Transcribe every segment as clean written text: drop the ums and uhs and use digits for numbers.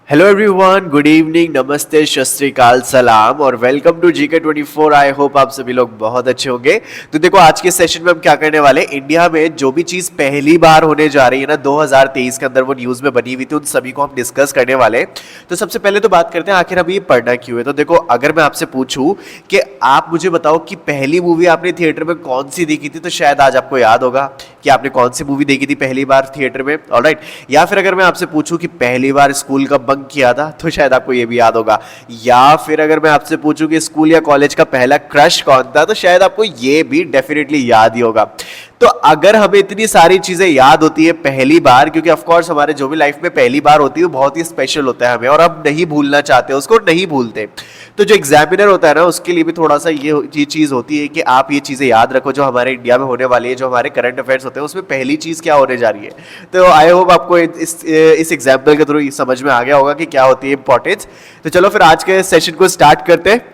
Hello everyone, good evening, नमस्ते, सत श्री अकाल, सलाम और welcome to GK 24। I hope आप सभी लोग बहुत अच्छे होंगे। तो देखो, आज के सेशन में हम क्या करने वाले, इंडिया में जो भी चीज पहली बार होने जा रही है ना 2023 के अंदर, वो न्यूज में बनी हुई थी, उन सभी को हम डिस्कस करने वाले हैं। तो सबसे पहले तो बात करते हैं आखिर हमें ये पढ़ना क्यों है। तो देखो, अगर मैं आपसे पूछूं कि आप मुझे बताओ कि पहली मूवी आपने थिएटर में कौन सी देखी थी, तो शायद आज आपको याद होगा कि आपने कौन सी मूवी देखी थी पहली बार थिएटर में। ऑलराइट। या फिर अगर मैं आपसे पूछूं कि पहली बार स्कूल का बंक किया था, तो शायद आपको ये भी याद होगा। या फिर अगर मैं आपसे पूछूं कि स्कूल या कॉलेज का पहला क्रश कौन था, तो शायद आपको ये भी डेफिनेटली याद ही होगा। तो अगर हमें इतनी सारी चीजें याद होती है पहली बार, क्योंकि ऑफ कोर्स हमारे जो भी लाइफ में पहली बार होती है वो बहुत ही स्पेशल होता है हमें, और हम नहीं भूलना चाहते, उसको नहीं भूलते। तो जो एग्जामिनर होता है ना, उसके लिए भी थोड़ा सा ये चीज होती है कि आप ये चीजें याद रखो जो हमारे इंडिया में होने वाली है, जो हमारे करंट अफेयर्स होते हैं उसमें पहली चीज क्या होने जा रही है। तो आई होप आपको इस एग्जाम्पल के थ्रू समझ में आ गया होगा कि क्या होती है इंपॉर्टेंस। तो चलो फिर आज के सेशन को स्टार्ट करते हैं।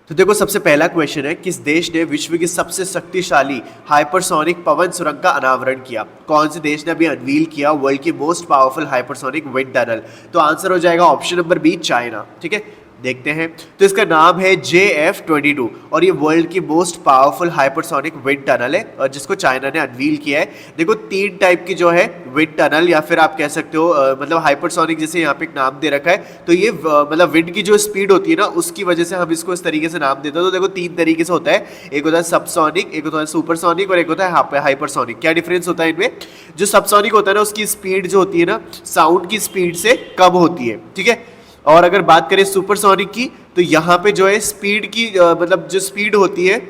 तो देखो, सबसे पहला क्वेश्चन है, किस देश ने विश्व की सबसे शक्तिशाली हाइपरसोनिक पवन सुरंग का अनावरण किया। कौन से देश ने अभी अनवील किया वर्ल्ड की most powerful hypersonic wind tunnel. तो आंसर हो जाएगा ऑप्शन नंबर बी, चाइना। ठीक है, देखते हैं। तो इसका नाम है JF-22 और ये वर्ल्ड की most powerful hypersonic wind tunnel है, और जिसको चाइना ने अनवील किया है। देखो, तीन टाइप की जो है विंड टनल, या फिर आप कह सकते हो मतलब हाइपरसोनिक, जैसे यहाँ पे एक नाम दे रखा है। तो ये मतलब विंड की जो स्पीड होती है ना, उसकी वजह से हम इसको इस तरीके से नाम देते हैं। तो देखो, तीन तरीके से होता है, एक होता है सबसोनिक, एक होता है सुपरसोनिक और एक होता है हाइपरसोनिक। क्या डिफरेंस होता है इनमें? जो सबसोनिक होता है ना, उसकी स्पीड जो होती है ना, साउंड की स्पीड से कम होती है। ठीक है, और अगर बात करें सुपरसोनिक की, तो यहाँ पे जो है स्पीड की मतलब जो स्पीड होती है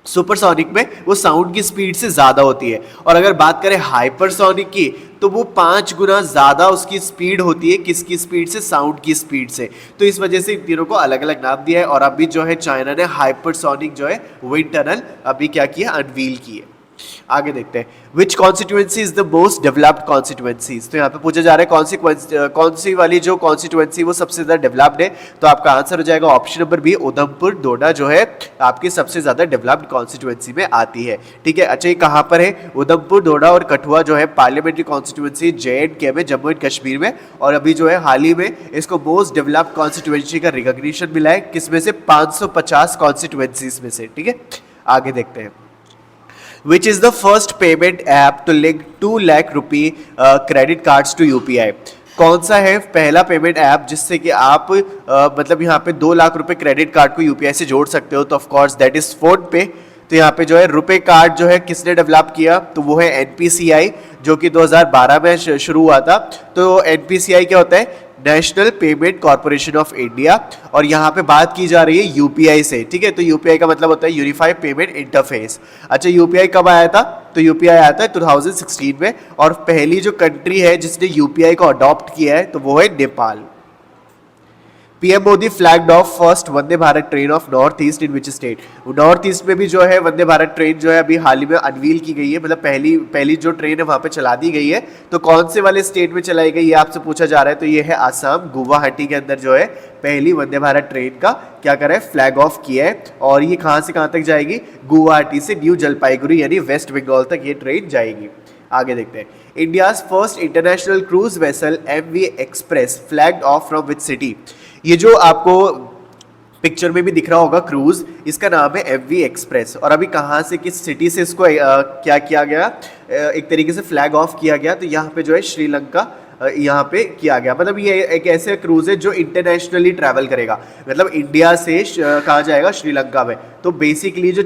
सुपरसोनिक में, वो साउंड की स्पीड से ज्यादा होती है। और अगर बात करें हाइपरसोनिक की, तो वो 5 गुना ज्यादा उसकी स्पीड होती है। किसकी स्पीड से? साउंड की स्पीड से। तो इस वजह से इन तीनों को अलग अलग नाम दिया है, और अभी जो है चाइना ने हाइपरसोनिक जो है विंड टनल अभी क्या किया, अनवील की है। आगे देखते हैं, which constituency is the most developed constituencies. तो यहाँ पे पूछा जा रहा है कौन सी वाली जो कॉन्स्टिट्यूएंसी वो सबसे ज्यादा डेवलप्ड है। तो आपका आंसर हो जाएगा option number B, Udhampur Doda जो है आपकी सबसे ज्यादा डेवलप्ड कॉन्स्टिट्यूएंसी में आती है। ठीक है, अच्छा ये कहाँ पर है? उधमपुर, दोडा और कठुआ जो है पार्लियामेंट्री कॉन्स्टिट्यूएंसी JNK में, जम्मू एंड कश्मीर में। और अभी जो है हाल ही में इसको मोस्ट डेवलप्ड कॉन्स्टिट्यूएंसी का रिकॉग्निशन मिला है। किसमें से? 550 कॉन्स्टिट्यूएंसीज में से। ठीक है, आगे देखते हैं। Which is the first payment app to link 2 lakh rupee credit cards to UPI? कौन सा है पहला पेमेंट ऐप जिससे कि आप मतलब यहाँ पे 2 लाख रुपए क्रेडिट कार्ड को UPI से जोड़ सकते हो? तो of course that is phone पे। तो यहाँ पे जो है रुपए कार्ड जो है किसने डेवलप किया? तो वो है NPCI, जो कि 2012 में शुरू हुआ था। तो NPCI क्या होता है? National payment corporation of India. और यहाँ पे बात की जा रही है UPI से। ठीक है, तो UPI का मतलब होता है यूनिफाइड पेमेंट इंटरफेस। अच्छा, UPI कब आया था? तो UPI आया था 2016 में, और पहली जो कंट्री है जिसने UPI को अडॉप्ट किया है, तो वो है Nepal. PM Modi flagged of first Vande Bharat train of north east in which state. North east में भी जो है वंदे भारत ट्रेन जो है अभी हाल ही में अनवील की गई है, मतलब पहली जो ट्रेन है वहां पे चला दी गई है। तो कौन से वाले स्टेट में चलाई गई, ये आपसे पूछा जा रहा है। तो ये है आसाम, गुवाहाटी के अंदर जो है पहली वंदे भारत ट्रेन का क्या करा है, फ्लैग ऑफ किया है। और ये कहां से कहां तक जाएगी? गुवाहाटी से न्यू जलपाईगुड़ी यानी वेस्ट बंगाल तक ये ट्रेन जाएगी। आगे देखते हैं, India's first international cruise vessel MV express flagged of from which city. ये जो आपको पिक्चर में भी दिख रहा होगा क्रूज, इसका नाम है MV एक्सप्रेस। और अभी कहाँ से, किस सिटी से इसको क्या किया गया, एक तरीके से फ्लैग ऑफ किया गया। तो यहाँ पे जो है श्रीलंका यहाँ पे किया गया। मतलब ये एक ऐसे क्रूज है जो इंटरनेशनली ट्रैवल करेगा, मतलब इंडिया से कहाँ जाएगा? श्रीलंका में। तो बेसिकली जो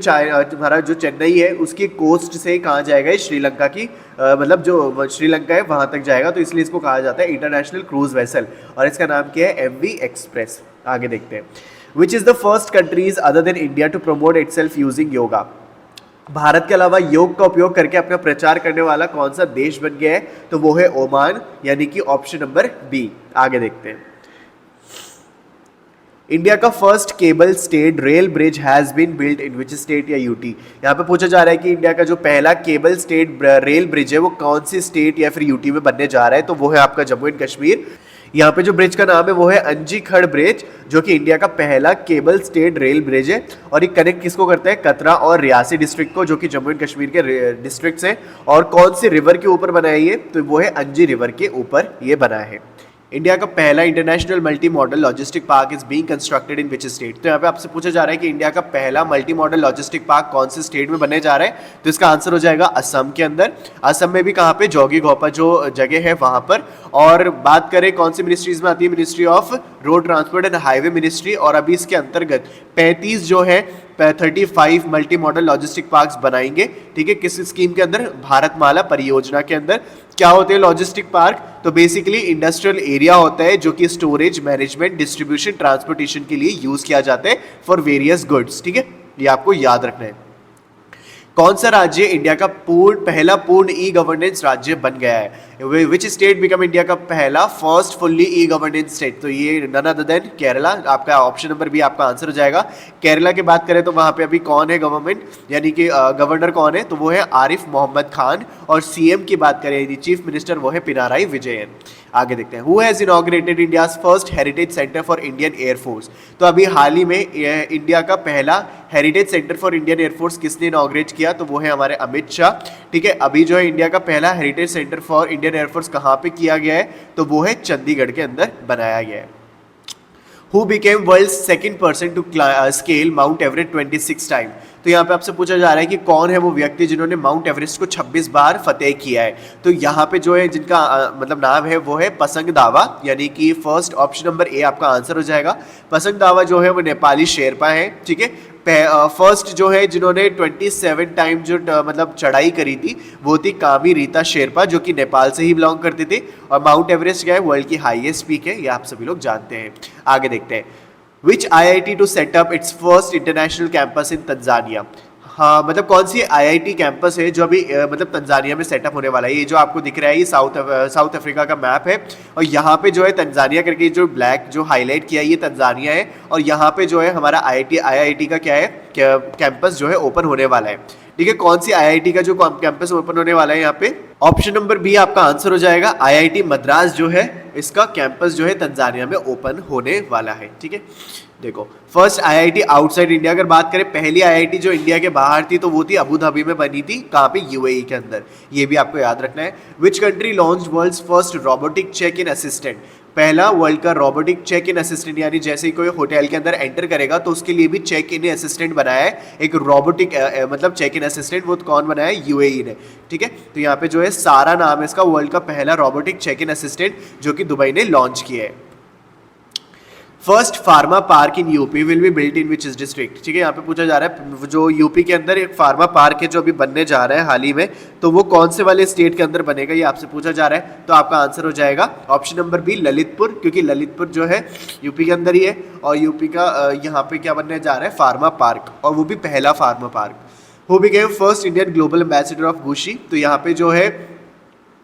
हमारा जो चेन्नई है उसकी कोस्ट से कहाँ जाएगा? श्रीलंका की मतलब जो श्रीलंका है वहाँ तक जाएगा। तो इसलिए इसको कहा जाता है इंटरनेशनल क्रूज वेसल, और इसका नाम क्या है? MV express. आगे देखते हैं, which is the first countries other than India to promote itself using yoga. Bharat के अलावा योग का उपयोग करके अपना प्रचार करने वाला कौन सा देश बन गया है? तो वो है ओमान, यानी कि ऑप्शन नंबर बी। आगे देखते हैं, इंडिया का first cable stayed rail bridge has been built in which state या यूटी। यहाँ पे पूछा जा रहा है कि इंडिया का जो पहला केबल स्टेड रेल ब्रिज है वो कौन सी स्टेट या फिर यूटी में बनने जा रहा है? तो वो है आपका जम्मू एंड कश्मीर। यहाँ पे जो ब्रिज का नाम है वो है अंजीखड़ ब्रिज, जो कि इंडिया का पहला केबल स्टेड रेल ब्रिज है। और ये कनेक्ट किसको करता है? कतरा और रियासी डिस्ट्रिक्ट को, जो कि जम्मू एंड कश्मीर के डिस्ट्रिक्ट्स हैं। और कौन सी रिवर के ऊपर बना है ये? तो वो है अंजी रिवर के ऊपर ये बना है। इंडिया का पहला international multi modal logistic park is being constructed in which state. तो यहाँ पे आपसे पूछा जा रहा है कि इंडिया का पहला मल्टी मॉडल लॉजिस्टिक पार्क कौन से स्टेट में बनने जा रहा है, तो इसका आंसर हो जाएगा असम के अंदर। असम में भी कहाँ पे, जोगीघोपा जो जगह है वहां पर। और बात करें कौन सी मिनिस्ट्रीज में आती है, ministry of road transport and highway ministry. और अभी इसके अंतर्गत 35 जो है 35 मल्टी मॉडल लॉजिस्टिक पार्क्स बनाएंगे, ठीक है। किस स्कीम के अंदर, भारतमाला परियोजना के अंदर। क्या होते हैं लॉजिस्टिक पार्क, तो बेसिकली इंडस्ट्रियल एरिया होता है जो कि स्टोरेज, मैनेजमेंट, डिस्ट्रीब्यूशन, ट्रांसपोर्टेशन के लिए यूज किया जाता है फॉर वेरियस गुड्स, ठीक है। ये आपको याद रखना है। कौन सा राज्य इंडिया का पहला पूर्ण ई गवर्नेंस राज्य बन गया है, विच स्टेट बिकम इंडिया का पहला first fully e governance state, तो ये नन अदर देन केरला। आपका ऑप्शन नंबर बी आपका आंसर हो जाएगा। केरला की बात करें तो वहां पे अभी कौन है गवर्नमेंट, यानी कि गवर्नर कौन है, तो वो है आरिफ मोहम्मद खान। और सीएम की बात करें यानी चीफ मिनिस्टर, वो है पिनाराई विजयन। आगे देखते हैं, who has inaugurated India's first heritage centre for Indian air force. तो अभी हाल ही में इंडिया का पहला heritage centre for Indian air force किसने इनॉग्रेट किया, तो वो है हमारे अमित शाह, ठीक है। अभी जो है इंडिया का पहला heritage centre for Indian air force कहाँ पे किया गया है, तो वो है चंडीगढ़ के अंदर बनाया गया है। Who became world's second person to scale Mount Everest 26 time. तो यहाँ पे आपसे पूछा जा रहा है कि कौन है वो व्यक्ति जिन्होंने माउंट एवरेस्ट को 26 बार फतेह किया है। तो यहाँ पे जो है जिनका मतलब नाम है वो है पसंग दावा, यानी कि फर्स्ट ऑप्शन नंबर ए आपका आंसर हो जाएगा। पसंग दावा जो है वो नेपाली शेरपा है, ठीक है। फर्स्ट जो है जिन्होंने 27 टाइम जो मतलब चढ़ाई करी थी वो थी कामी रीता शेरपा, जो कि नेपाल से ही बिलोंग करते थे। और माउंट एवरेस्ट क्या है, वर्ल्ड की हाईएस्ट पीक है, ये आप सभी लोग जानते हैं। आगे देखते हैं, which IIT to set up its first international campus in Tanzania. हाँ, मतलब कौन सी IIT कैंपस है जो अभी मतलब तंजानिया में सेटअप होने वाला है। ये जो आपको दिख रहा है ये साउथ अफ्रीका का मैप है, और यहाँ पे जो है तंजानिया करके जो ब्लैक जो हाईलाइट किया है ये तंजानिया है। और यहाँ पे जो है हमारा IIT का क्या है, कैंपस जो है ओपन होने वाला है, ठीक है। कौन सी IIT का जो कैंपस ओपन होने वाला है यहाँ पे, ऑप्शन नंबर बी आपका आंसर हो जाएगा। IIT मद्रास जो है इसका कैंपस जो है तंजानिया में ओपन होने वाला है, ठीक है। देखो, फर्स्ट IIT आउटसाइड इंडिया, अगर बात करें पहली IIT जो इंडिया के बाहर थी तो वो थी अबू धाबी में बनी थी, कहाँ पे, UAE के अंदर। ये भी आपको याद रखना है। Which country launch world's first robotic check in assistant. पहला वर्ल्ड का रोबोटिक चेक इन असिस्टेंट, यानी जैसे ही कोई होटल के अंदर एंटर करेगा तो उसके लिए भी चेक इन असिस्टेंट बनाया है, एक रोबोटिक मतलब चेक इन असिस्टेंट, वो कौन बनाया है, UAE ने, ठीक है। तो यहाँ पे जो है सारा नाम है इसका, वर्ल्ड का पहला रोबोटिक चेक इन असिस्टेंट जो कि दुबई ने लॉन्च किया है। First pharma park in UP will be built in which district, ठीक है। यहाँ पे पूछा जा रहा है जो यूपी के अंदर एक फार्मा पार्क है जो अभी बनने जा रहा है हाल ही में, तो वो कौन से वाले स्टेट के अंदर बनेगा, ये आपसे पूछा जा रहा है। तो आपका आंसर हो जाएगा ऑप्शन नंबर बी ललितपुर, क्योंकि ललितपुर जो है यूपी के अंदर ही है। और यूपी का यहाँ पे क्या बनने जा रहा है, फार्मा पार्क, और वो भी पहला pharma park. Who became first Indian global ambassador of Gucci. तो यहाँ पे जो है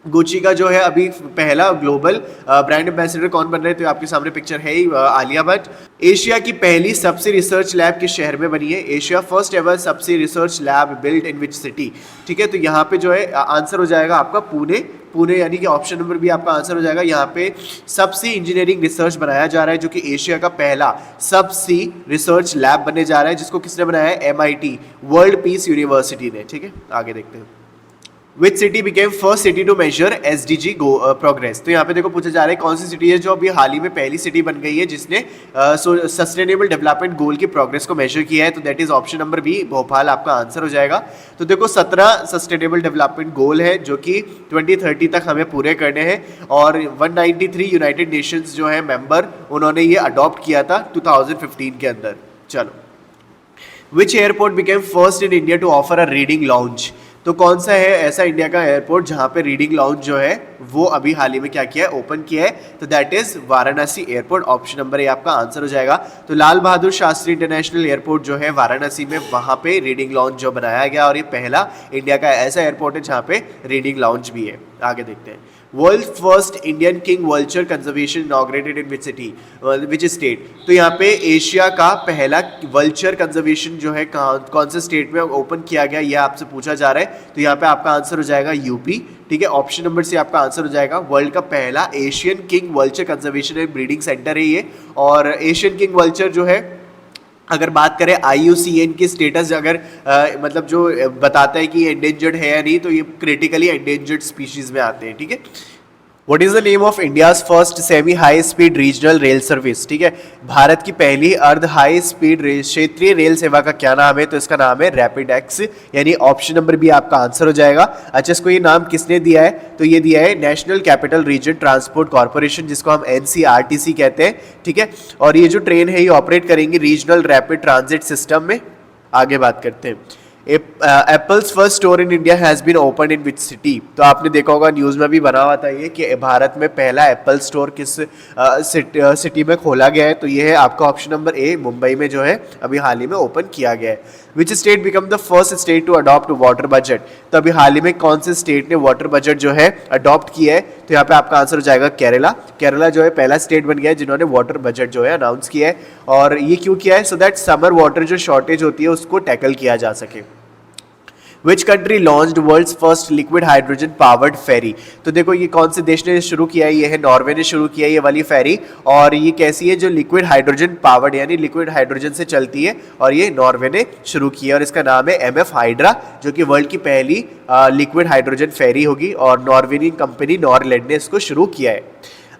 गुची का जो है अभी पहला ग्लोबल ब्रांड एम्बेसडर कौन बन रहे हैं, तो आपके सामने पिक्चर है ही, आलिया भट्ट। एशिया की पहली सबसे रिसर्च लैब किस शहर में बनी है, एशिया फर्स्ट एवर सबसे research lab built in which city, ठीक है। तो यहाँ पे जो है आंसर हो जाएगा आपका पुणे, यानी कि ऑप्शन नंबर भी आपका आंसर हो जाएगा। यहाँ पे सबसे इंजीनियरिंग रिसर्च बनाया जा रहा है जो कि एशिया का पहला सबसे रिसर्च लैब बनने जा रहा है, जिसको किसने बनाया है, MIT वर्ल्ड पीस यूनिवर्सिटी ने, ठीक है। आगे देखते हैं, which city became first city to measure SDG progress. तो यहाँ पे देखो पूछा जा रहा है कौन सी सिटी है जो अभी हाल ही में पहली सिटी बन गई है जिसने सस्टेनेबल डेवलपमेंट गोल की प्रोग्रेस को मेजर किया है, तो that is option number B Bhopal आपका आंसर हो जाएगा। तो देखो 17 सस्टेनेबल डेवलपमेंट गोल है जो कि 2030 तक हमें पूरे करने हैं, और 193 यूनाइटेड नेशंस जो है मेंबर, उन्होंने ये अडॉप्ट किया था 2015 के अंदर। चलो, which airport became first in India to offer a reading lounge. तो कौन सा है ऐसा इंडिया का एयरपोर्ट जहां पे रीडिंग लाउंज जो है वो अभी हाल ही में क्या किया है, ओपन किया है, तो that is Varanasi airport. Option number A आपका आंसर हो जाएगा। तो लाल बहादुर शास्त्री इंटरनेशनल एयरपोर्ट जो है वाराणसी में, वहां पे रीडिंग लाउंज जो बनाया गया, और ये पहला इंडिया का ऐसा एयरपोर्ट है जहां पे रीडिंग लाउंज भी है। आगे देखते हैं, world first Indian king vulture conservation inaugurated in which city, which state. तो यहाँ पे एशिया का पहला वल्चर कंजर्वेशन जो है कौन से स्टेट में ओपन किया गया, यह आपसे पूछा जा रहा है। तो यहाँ पे आपका आंसर हो जाएगा यूपी, ठीक है। ऑप्शन नंबर से आपका आंसर हो जाएगा। वर्ल्ड का पहला Asian king vulture conservation and breeding centre है ये, और एशियन किंग वल्चर जो है अगर बात करें IUCN की स्टेटस, अगर मतलब जो बताता है कि ये एंडेंजर्ड है या नहीं, तो ये क्रिटिकली एंडेंजर्ड स्पीशीज में आते हैं, ठीक है। What is the name of India's first semi high speed regional rail service? ठीक है, भारत की पहली अर्ध हाई स्पीड क्षेत्रीय रेल सेवा का क्या नाम है? तो इसका नाम है रैपिड एक्स, यानी ऑप्शन नंबर बी आपका आंसर हो जाएगा। अच्छा, इसको ये नाम किसने दिया है? तो ये दिया है national capital region transport corporation, जिसको हम एनसीआरटीसी कहते हैं। ठीक है, और ये जो ट्रेन है ये ऑपरेट करेंगी रीजनल रैपिड ट्रांजिट सिस्टम में। आगे बात करते हैं। Apple's first store in India has been open in which city? तो आपने देखा होगा न्यूज़ में भी बना हुआ था ये कि भारत में पहला एप्पल स्टोर किस सिटी में खोला गया है? तो ये है आपका ऑप्शन नंबर ए, मुंबई में जो है अभी हाल ही में ओपन किया गया है। Which state become the first state to adopt water budget? तो अभी हाल ही में कौन से स्टेट ने वाटर बजट जो है अडॉप्ट किया है? तो यहाँ पे आपका आंसर हो जाएगा केरला। केरला जो है पहला स्टेट बन गया है जिन्होंने वाटर बजट जो है अनाउंस किया है। और ये क्यों किया है? सो दैट समर वाटर जो शॉर्टेज होती है उसको टैकल किया जा सके। Which country launched world's first liquid hydrogen powered ferry? तो देखो ये कौन से देश ने शुरू किया है? ये है नॉर्वे ने शुरू किया है ये वाली फेरी। और ये कैसी है? जो लिक्विड हाइड्रोजन पावर्ड, यानी लिक्विड हाइड्रोजन से चलती है, और ये नॉर्वे ने शुरू किया और इसका नाम है MF हाइड्रा, जो कि वर्ल्ड की पहली लिक्विड हाइड्रोजन फेरी होगी और नॉर्वेनियन कंपनी नॉरलैंड ने इसको शुरू किया है।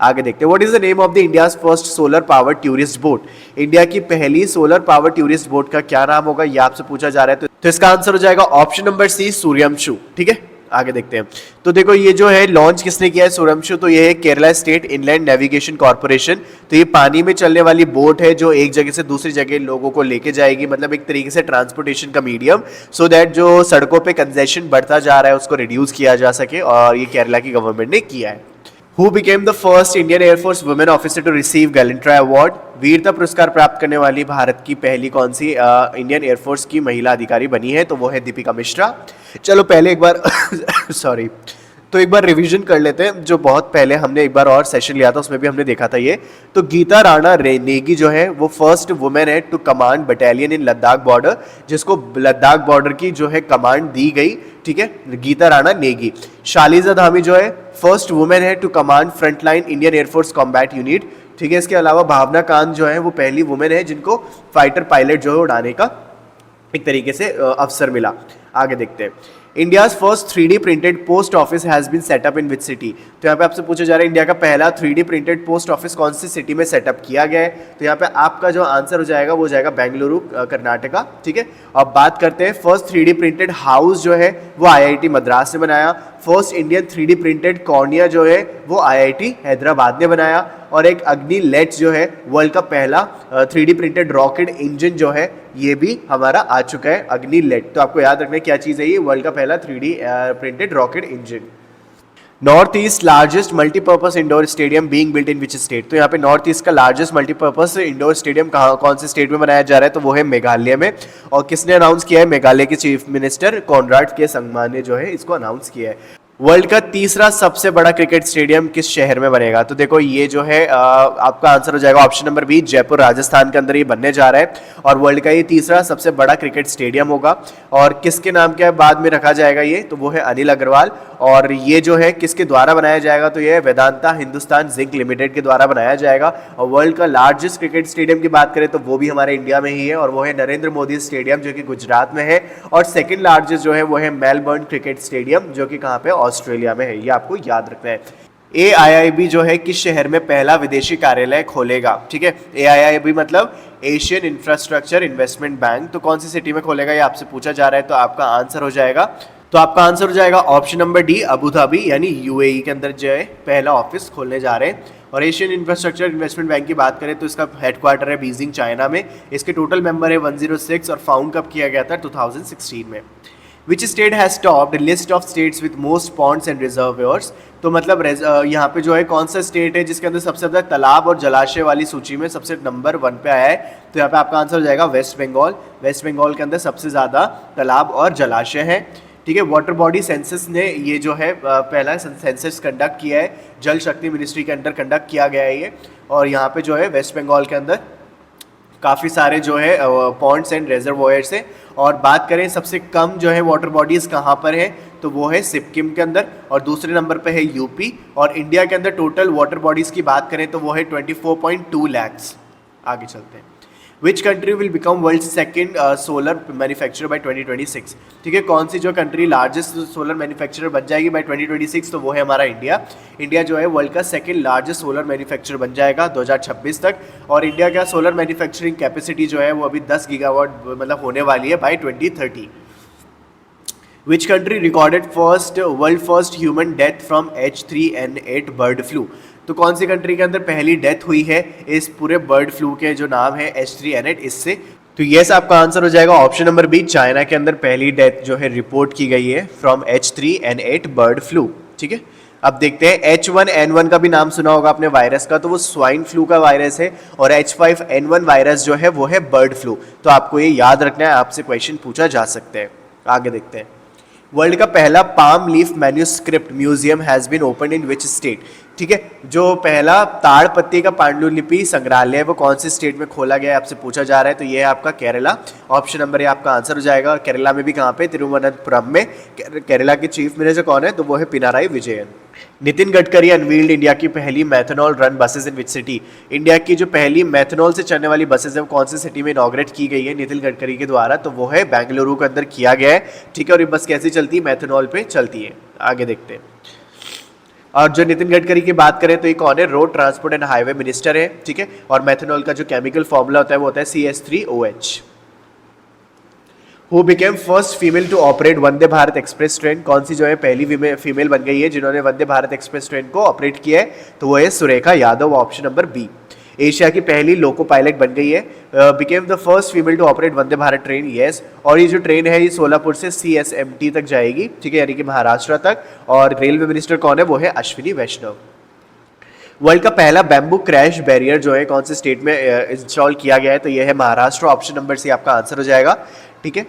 आगे देखते हैं। What is the name of the India's first solar power tourist boat? India की पहली सोलर पावर टूरिस्ट बोट का क्या नाम होगा? ये आपसे पूछा जा रहा है। तो इसका आंसर हो जाएगा ऑप्शन नंबर सी, सूर्यवंशु। ठीक है, आगे देखते हैं। तो देखो ये जो है लॉन्च किसने किया है सूर्यवंशु? तो ये है Kerala state inland navigation corporation. तो ये पानी में चलने वाली बोट है जो एक जगह से दूसरी जगह लोगों को लेके जाएगी, मतलब एक तरीके से ट्रांसपोर्टेशन का मीडियम, सो दैट जो सड़कों पे कंजेशन बढ़ता जा रहा है उसको रिड्यूस किया जा सके, और ये केरला की गवर्नमेंट ने किया है। Who became the first Indian Air Force women officer to receive Gallantry Award? वीरता पुरस्कार प्राप्त करने वाली भारत की पहली कौन सी इंडियन एयरफोर्स की महिला अधिकारी बनी है? तो वो है दीपिका मिश्रा। चलो पहले एक बार सॉरी, तो एक बार रिवीजन कर लेते हैं। जो बहुत पहले हमने एक बार और सेशन लिया था उसमें भी हमने देखा था ये। तो गीता राणा नेगी जो है वो फर्स्ट वुमेन है to command battalion in Ladakh border, जिसको लद्दाख बॉर्डर की जो है कमांड दी गई। ठीक है, गीता राणा नेगी। शालिजा धामी जो है फर्स्ट वुमेन है to command frontline Indian air force combat unit. ठीक है, इसके अलावा भावना कांत जो है वो पहली वुमेन है जिनको फाइटर पायलट जो है उड़ाने का एक तरीके से अवसर मिला। आगे देखते हैं। India's first 3D printed post office has been setup in which city? तो यहाँ पे आपसे पूछा जा रहा है इंडिया का पहला 3D प्रिंटेड पोस्ट ऑफिस कौन सी सिटी में सेटअप किया गया है? तो यहाँ पे आपका जो आंसर हो जाएगा वो जाएगा बेंगलुरु, कर्नाटका। ठीक है, अब बात करते हैं। फर्स्ट 3D प्रिंटेड हाउस जो है वो IIT मद्रास ने बनाया। First Indian 3D printed cornea जो है वो IIT हैदराबाद ने बनाया। और एक अग्नि लेट जो है वर्ल्ड का पहला 3D प्रिंटेड रॉकेट इंजन जो है ये भी हमारा आ चुका है, अग्नि लेट। तो आपको याद रखना क्या चीज़ है ये? वर्ल्ड का पहला 3D printed rocket engine. North east largest multipurpose indoor stadium being built in which state? तो यहाँ पे नॉर्थ ईस्ट का लार्जेस्ट मल्टीपर्पज इंडोर स्टेडियम कौन से स्टेट में बनाया जा रहा है? तो वो है मेघालय में। और किसने अनाउंस किया है? मेघालय के चीफ मिनिस्टर कॉनराड के संगमा ने जो है इसको अनाउंस किया है। वर्ल्ड का तीसरा सबसे बड़ा क्रिकेट स्टेडियम किस शहर में बनेगा? तो देखो ये जो है आपका आंसर हो जाएगा option number B, Jaipur Rajasthan के अंदर ये बनने जा रहा है। और वर्ल्ड का ये तीसरा सबसे बड़ा क्रिकेट स्टेडियम होगा। और किसके नाम के बाद में रखा जाएगा ये? तो वो है अनिल अग्रवाल। और ये जो है किसके द्वारा बनाया जाएगा? तो ये वेदांता हिंदुस्तान जिंक लिमिटेड के द्वारा बनाया जाएगा। और वर्ल्ड का लार्जेस्ट क्रिकेट स्टेडियम की बात करें तो वो भी हमारे इंडिया में ही है, और वो है नरेंद्र मोदी स्टेडियम जो कि गुजरात में है। और सेकेंड लार्जेस्ट जो है वो है मेलबर्न क्रिकेट स्टेडियम जो कि कहाँ पे? ऑस्ट्रेलिया में है। ये आपको याद रखना है। AIIB जो है किस शहर में पहला विदेशी कार्यालय खोलेगा? ठीक है, AIIB मतलब एशियन इंफ्रास्ट्रक्चर इन्वेस्टमेंट बैंक। तो कौन सी सिटी में खोलेगा ये आपसे पूछा जा रहा है। तो आपका आंसर हो जाएगा option number D, Abu Dhabi, यानी UAE के अंदर जो है पहला ऑफिस खोलने जा रहे हैं। और एशियन इंफ्रास्ट्रक्चर इन्वेस्टमेंट बैंक की बात करें तो इसका हेडक्वार्टर है बीजिंग, चाइना में। इसके टोटल मेंबर है 106 और फाउंड कब किया गया था? 2016 में। Which state has topped list of states with most ponds and reservoirs? तो मतलब यहाँ पे जो है कौन सा स्टेट है जिसके अंदर सबसे ज़्यादा तालाब और जलाशय वाली सूची में सबसे नंबर 1 पे आया है? तो यहाँ पे आपका आंसर हो जाएगा वेस्ट बंगाल। वेस्ट बंगाल के अंदर सबसे ज़्यादा तालाब और जलाशय है। ठीक है, वाटर बॉडी सेंसस ने ये जो है पहला सेंसस कंडक्ट किया है, जल शक्ति मिनिस्ट्री के अंडर कंडक्ट किया गया है ये। और यहाँ पे जो है वेस्ट बंगाल के अंदर काफ़ी सारे जो है पॉन्ड्स एंड रिजर्वोयर्स है। और बात करें सबसे कम जो है वाटर बॉडीज़ कहाँ पर है? तो वो है सिक्किम के अंदर, और दूसरे नंबर पे है यूपी। और इंडिया के अंदर टोटल वाटर बॉडीज़ की बात करें तो वो है 24.2 लाख। आगे चलते हैं। Which country will become world second solar manufacturer by 2026। ठीक है, कौन सी जो कंट्री लार्जेस्ट सोलर मैन्युफैक्चरर बन जाएगी बाय 2026, तो वो है हमारा इंडिया। इंडिया जो है वर्ल्ड का सेकंड लार्जेस्ट सोलर मैन्युफैक्चरर बन जाएगा 2026 तक। और इंडिया का सोलर मैन्युफैक्चरिंग कैपेसिटी जो है वो अभी 10 गीगावाट मतलब होने वाली है bye 2030। Which country recorded world first human death from H3N8 bird flu. तो कौन सी कंट्री के अंदर पहली डेथ हुई है इस पूरे बर्ड फ्लू के जो नाम है H3N8 इससे। तो ये आपका आंसर हो जाएगा ऑप्शन नंबर बी, चाइना के अंदर पहली डेथ जो है रिपोर्ट की गई है फ्रॉम H3N8 बर्ड फ्लू। ठीक है, अब देखते हैं H1N1 का भी नाम सुना होगा आपने वायरस का, तो वो स्वाइन फ्लू का वायरस है। और H5N1 वायरस जो है वो है बर्ड फ्लू। तो आपको ये याद रखना है, आपसे क्वेश्चन पूछा जा सकते हैं। आगे देखते हैं, वर्ल्ड का पहला palm leaf manuscript museum has been open in which state. ठीक है, जो पहला ताड़ पत्ती का पांडुलिपि संग्रहालय है वो कौन से स्टेट में खोला गया है आपसे पूछा जा रहा है, तो ये है आपका केरला। ऑप्शन नंबर ए आपका आंसर हो जाएगा। केरला में भी कहाँ पे, तिरुवनंतपुरम में। केरला के चीफ मिनिस्टर कौन है, तो वो है पिनाराई विजयन। नितिन गडकरी अनवील्ड इंडिया की पहली methanol run buses in which city. India की जो पहली मैथनॉल से चलने वाली बसेस है वो कौन सी सिटी में इनॉग्रेट की गई है नितिन गडकरी के द्वारा, तो वो है बेंगलुरु के अंदर किया गया है। ठीक है, और ये बस कैसी चलती है, मैथनॉल पे चलती है। आगे देखते हैं, और जो नितिन गडकरी की बात करें तो ये कौन है, road transport and highway minister है। ठीक है, और मैथनॉल का जो केमिकल फॉर्मूला होता है वो होता है CH3OH। Who became first female to operate Vande Bharat express train. कौन सी जो है पहली फीमेल बन गई है जिन्होंने वंदे भारत एक्सप्रेस ट्रेन को ऑपरेट किया है, तो वो है Surekha Yadav. Option number B. Asia की पहली लोको पायलट बन गई है, became the first female to operate Vande Bharat train. Yes, और ये जो ट्रेन है ये सोलापुर से CSMT तक जाएगी। ठीक है, यानी कि महाराष्ट्र तक। और रेलवे मिनिस्टर कौन है, वो है अश्विनी वैष्णव। वर्ल्ड का पहला बैम्बू क्रैश बैरियर जो है कौन से स्टेट में इंस्टॉल किया गया है, तो ये है महाराष्ट्र। ऑप्शन नंबर सी आपका आंसर हो जाएगा। ठीक है,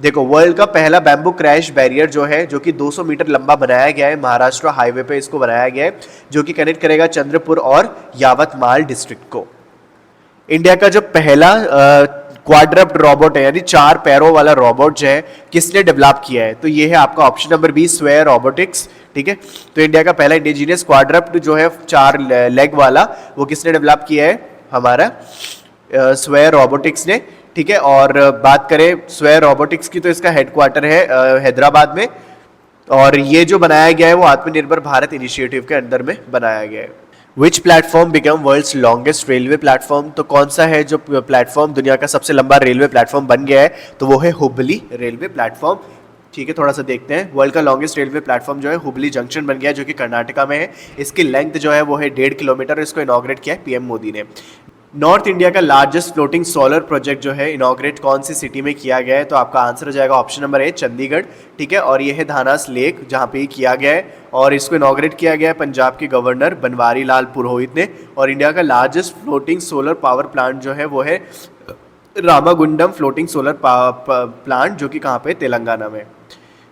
देखो वर्ल्ड का पहला बैम्बू क्रैश बैरियर जो है जो कि 200 मीटर लंबा बनाया गया है, महाराष्ट्र हाईवे पे इसको बनाया गया है, जो कि कनेक्ट करेगा चंद्रपुर और यावतमाल डिस्ट्रिक्ट को। इंडिया का जो पहला क्वाड्रप्ट रोबोट है यानी 4 पैरों वाला रोबोट जो है किसने डेवलप किया है, तो ये है आपका option number B, Swaayatt robotics. ठीक है, तो इंडिया का पहला इंडिजीनियस क्वाड्रप्ट जो है 4 लेग वाला वो किसने डेवलप किया है, हमारा स्वेयर रोबोटिक्स ने। ठीक है, और बात करें स्वेयर रोबोटिक्स की तो इसका हेडक्वार्टर है हैदराबाद में। और ये जो बनाया गया है वो आत्मनिर्भर भारत इनिशिएटिव के अंदर में बनाया गया है। Which platform become world's longest railway platform. तो कौन सा है जो प्लेटफॉर्म दुनिया का सबसे लंबा रेलवे प्लेटफॉर्म बन गया है, तो वो है हुबली रेलवे प्लेटफॉर्म। ठीक है, थोड़ा सा देखते हैं। वर्ल्ड का लॉन्गेस्ट रेलवे प्लेटफॉर्म जो है हुबली जंक्शन बन गया है, जो कि कर्नाटका में है। इसकी लेंथ जो है वो है 1.5 किलोमीटर। इसको इनॉग्रेट किया है पीएम मोदी ने। नॉर्थ इंडिया का लार्जेस्ट फ्लोटिंग सोलर प्रोजेक्ट जो है इनॉग्रेट कौन सी सिटी में किया गया है, तो आपका आंसर हो जाएगा ऑप्शन नंबर ए, चंडीगढ़। ठीक है, और ये है धानास लेक जहाँ पे किया गया है, और इसको इनॉग्रेट किया गया है पंजाब के गवर्नर बनवारी लाल पुरोहित ने। और इंडिया का largest floating solar power plant जो है वो है रामागुंडम फ्लोटिंग सोलर प्लांट, जो कि कहाँ पे, तेलंगाना में।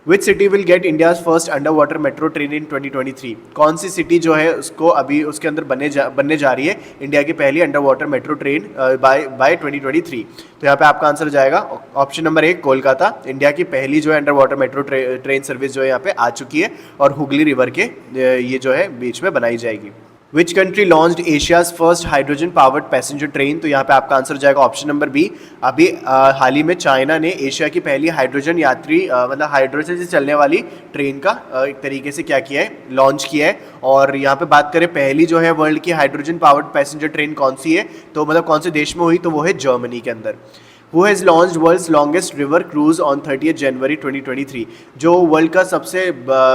Which city will get India's first under water metro train in 2023। कौन सी सिटी जो है उसको अभी उसके अंदर बनने जा रही है इंडिया की पहली underwater metro train by 2023। तो यहाँ पे आपका आंसर हो जाएगा ऑप्शन नंबर 1, कोलकाता। इंडिया की पहली जो है under water metro train service जो है यहाँ पे आ चुकी है, और हुगली रिवर के ये जो है बीच में बनाई जाएगी। विच country launched Asia's first hydrogen powered passenger train. तो यहाँ पे आपका आंसर हो जाएगा ऑप्शन नंबर बी। अभी हाल ही में चाइना ने एशिया की पहली हाइड्रोजन यात्री मतलब हाइड्रोजन से चलने वाली ट्रेन का एक तरीके से क्या किया है, लॉन्च किया है। और यहाँ पे बात करें पहली जो है वर्ल्ड की हाइड्रोजन पावर्ड पैसेंजर ट्रेन कौन सी है, तो मतलब कौन से देश में हुई, तो वो है जर्मनी के अंदर। Who has launched world's longest river cruise on 30th January 2023। जो वर्ल्ड का सबसे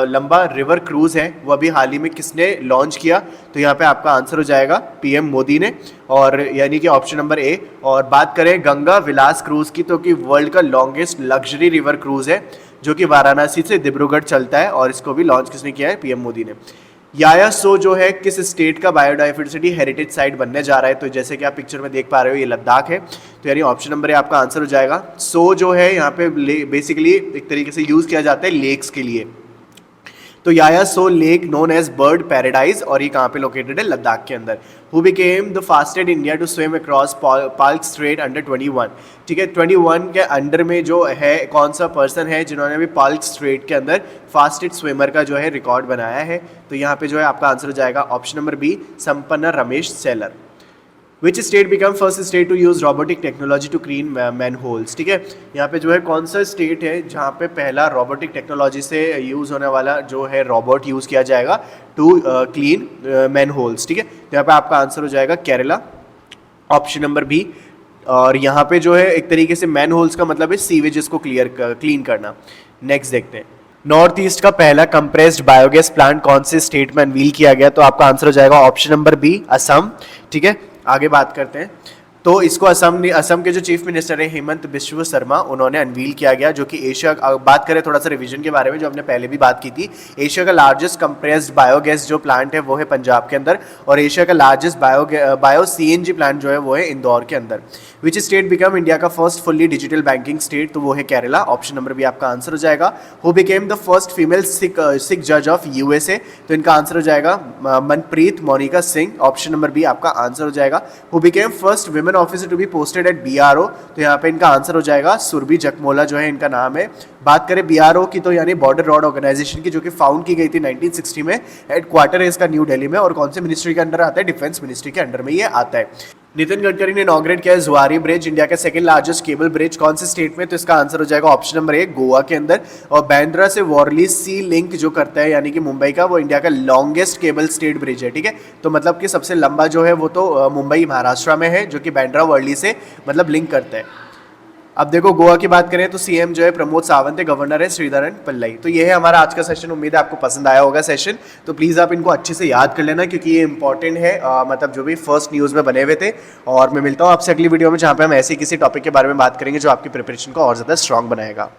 लंबा रिवर क्रूज है वो अभी हाल ही में किसने लॉन्च किया, तो यहाँ पे आपका आंसर हो जाएगा पीएम मोदी ने, और यानी कि ऑप्शन नंबर ए। और बात करें गंगा विलास क्रूज की, तो कि वर्ल्ड का लॉन्गेस्ट लग्जरी रिवर क्रूज है जो कि वाराणसी से डिब्रूगढ़ चलता है, और इसको भी लॉन्च किसने किया है, पीएम मोदी ने। याया सो जो है किस स्टेट का बायोडाइवर्सिटी हेरिटेज साइट बनने जा रहा है, तो जैसे कि आप पिक्चर में देख पा रहे हो ये लद्दाख है। तो यानी ऑप्शन नंबर ए आपका आंसर हो जाएगा। सो जो है यहाँ पे बेसिकली एक तरीके से यूज किया जाता है लेक्स के लिए। तो Yaya Tso lake known as bird paradise, और ये कहाँ पे लोकेटेड है, लद्दाख के अंदर। Who became the fastest India to swim across Palk Strait under 21। ठीक है, 21 के अंडर में जो है कौन सा पर्सन है जिन्होंने भी पाल्क स्ट्रेट के अंदर फास्टेस्ट स्विमर का जो है रिकॉर्ड बनाया है, तो यहाँ पे जो है आपका आंसर हो जाएगा option number B, Sampanna Ramesh Shelar. Which state become first state to use robotic technology to clean manholes. ठीक है, यहाँ पे जो है कौन सा स्टेट है जहाँ पे पहला रोबोटिक टेक्नोलॉजी से यूज़ होने वाला जो है रोबोट यूज़ किया जाएगा टू क्लीन मैन होल्स। ठीक है, तो यहाँ पे आपका आंसर हो जाएगा केरला, ऑप्शन नंबर बी। और यहाँ पे जो है एक तरीके से मैन होल्स का मतलब है सीवेजेस को क्लीन करना। नेक्स्ट देखते हैं, नॉर्थ ईस्ट का पहला कंप्रेस्ड बायोगैस प्लांट कौन से स्टेट में अनवील किया गया, तो आपका आंसर हो जाएगा ऑप्शन नंबर बी, असम। ठीक है, आगे बात करते हैं। तो इसको असम के जो चीफ मिनिस्टर है हेमंत बिश्व शर्मा, उन्होंने अनवील किया गया, जो कि एशिया, बात करें थोड़ा सा रिवीजन के बारे में जो हमने पहले भी बात की थी, एशिया का लार्जेस्ट कंप्रेस्ड बायोगैस जो प्लांट है वो है पंजाब के अंदर, और एशिया का लार्जेस्ट बायो सीएनजी प्लांट जो है वो है इंदौर के अंदर। विच स्टेट बिकम इंडिया का first fully digital banking state, तो वो है केरला, ऑप्शन नंबर बी आपका आंसर हो जाएगा। Who became the first female Sikh जज ऑफ यूएसए, तो इनका आंसर हो जाएगा Manpreet Monika Singh, option number B आपका आंसर हो जाएगा। Who became first women officer to be posted at BRO, तो यहाँ पे इनका आंसर हो जाएगा सुरभि जकमोला जो है इनका नाम है। बात करें बीआरओ की, तो यानी बॉर्डर रोड ऑर्गेनाइजेशन की, जो कि फाउंड की गई थी 1960 में, हेडक्वार्टर है इसका न्यू दिल्ली में, और कौन से मिनिस्ट्री के अंडर आता है, डिफेंस मिनिस्ट्री के अंडर में ये आता है। नितिन गडकरी ने इनॉग्रेट किया है जुआरी ब्रिज, इंडिया का सेकंड लार्जेस्ट केबल ब्रिज, कौन से स्टेट में, तो इसका आंसर हो जाएगा ऑप्शन नंबर ए, गोवा के अंदर। और बांद्रा से वॉरली सी लिंक जो करता है यानी कि मुंबई का, वो इंडिया का लॉन्गेस्ट केबल स्टेट ब्रिज है। ठीक है, तो मतलब कि सबसे लंबा जो है वो तो मुंबई महाराष्ट्र में है, जो कि बांद्रा वर्ली से मतलब लिंक करता है। अब देखो गोवा की बात करें तो सीएम जो है प्रमोद सावंत है, गवर्नर है श्रीधरन पिल्लई। तो ये है हमारा आज का सेशन, उम्मीद है आपको पसंद आया होगा सेशन। तो प्लीज़ आप इनको अच्छे से याद कर लेना, क्योंकि ये इंपॉर्टेंट है, मतलब जो भी फर्स्ट न्यूज़ में बने हुए थे। और मैं मिलता हूँ आपसे अगली वीडियो में, जहाँ पे हम ऐसे किसी टॉपिक के बारे में बात करेंगे जो आपकी प्रिपरेशन को और ज़्यादा स्ट्रॉन्ग बनाएगा।